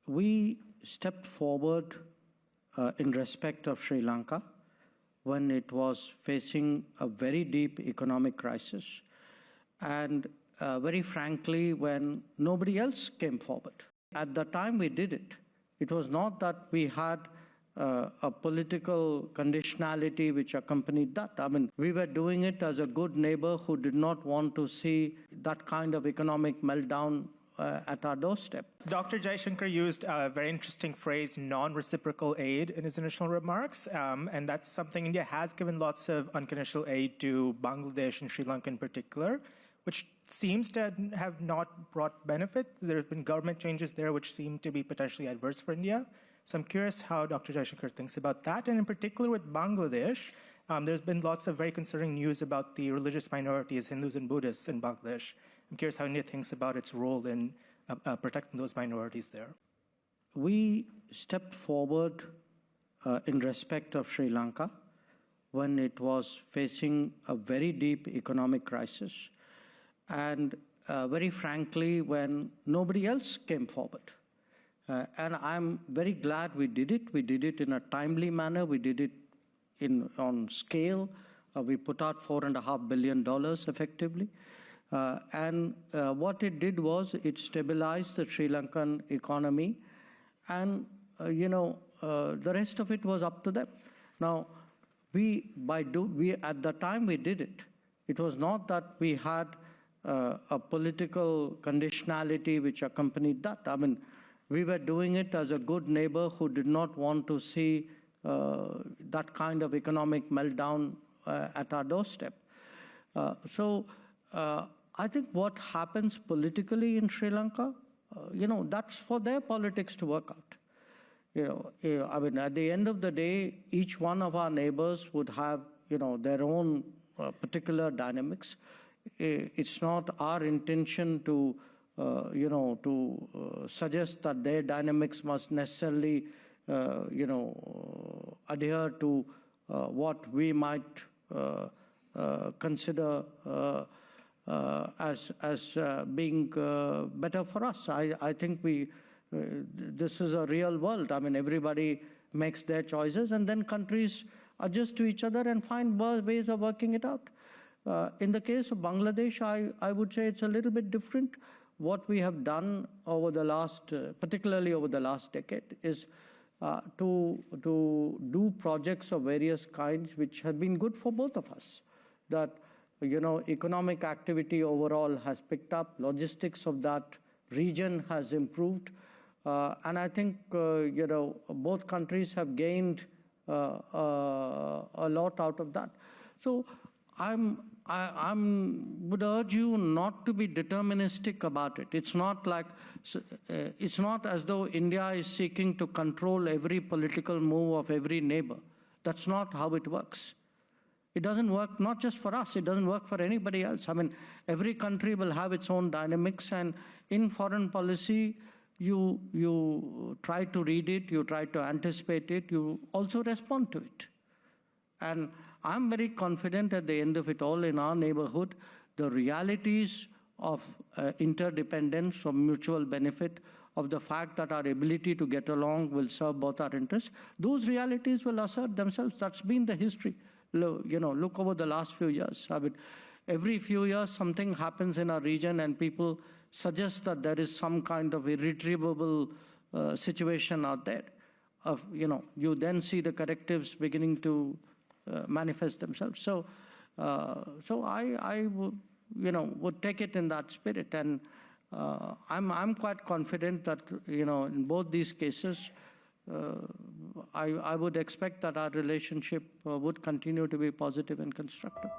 We stepped forward in respect of Sri Lanka when it was facing a very deep economic crisis and very frankly when nobody else came forward. At the time we did it, it was not that we had a political conditionality which accompanied that. I mean, we were doing it as a good neighbor who did not want to see that kind of economic meltdown at our doorstep. Dr. Jaishankar used a very interesting phrase, non-reciprocal aid, in his initial remarks, and that's something India has given lots of unconditional aid to Bangladesh and Sri Lanka in particular, which seems to have not brought benefit. There have been government changes there which seem to be potentially adverse for India. So I'm curious how Dr. Jaishankar thinks about that, and in particular with Bangladesh, there's been lots of very concerning news about the religious minorities, Hindus and Buddhists in Bangladesh. I'm curious how India thinks about its role in protecting those minorities there. We stepped forward in respect of Sri Lanka when it was facing a very deep economic crisis and very frankly when nobody else came forward. And I'm very glad we did it. We did it in a timely manner. We did it on scale. We put out $4.5 billion effectively. And what it did was it stabilized the Sri Lankan economy, and the rest of it was up to them. Now, at the time we did it, it was not that we had a political conditionality which accompanied that. I mean, we were doing it as a good neighbor who did not want to see that kind of economic meltdown at our doorstep. I think what happens politically in Sri Lanka, that's for their politics to work out. I mean, at the end of the day, each one of our neighbors would have, their own particular dynamics. It's not our intention to, suggest that their dynamics must necessarily, adhere to what we might consider as being better for us. I think this is a real world. I mean, everybody makes their choices, and then countries adjust to each other and find ways of working it out. In the case of Bangladesh, I would say it's a little bit different. What we have done over the last, particularly over the last decade, is to do projects of various kinds which have been good for both of us. That economic activity overall has picked up, logistics of that region has improved, and I think both countries have gained a lot out of that. So I would urge you not to be deterministic about it. It's not as though India is seeking to control every political move of every neighbor. That's not how it works. It doesn't work not just for us, it doesn't work for anybody else. I mean, every country will have its own dynamics, and in foreign policy, you try to read it, you try to anticipate it, you also respond to it. And I'm very confident at the end of it all in our neighborhood, the realities of interdependence, of mutual benefit, of the fact that our ability to get along will serve both our interests, those realities will assert themselves. That's been the history. Look over the last few years. I mean, every few years something happens in our region and people suggest that there is some kind of irretrievable situation out there. You then see the correctives beginning to manifest themselves. So I would take it in that spirit, and I'm quite confident that in both these cases, I would expect that our relationship would continue to be positive and constructive.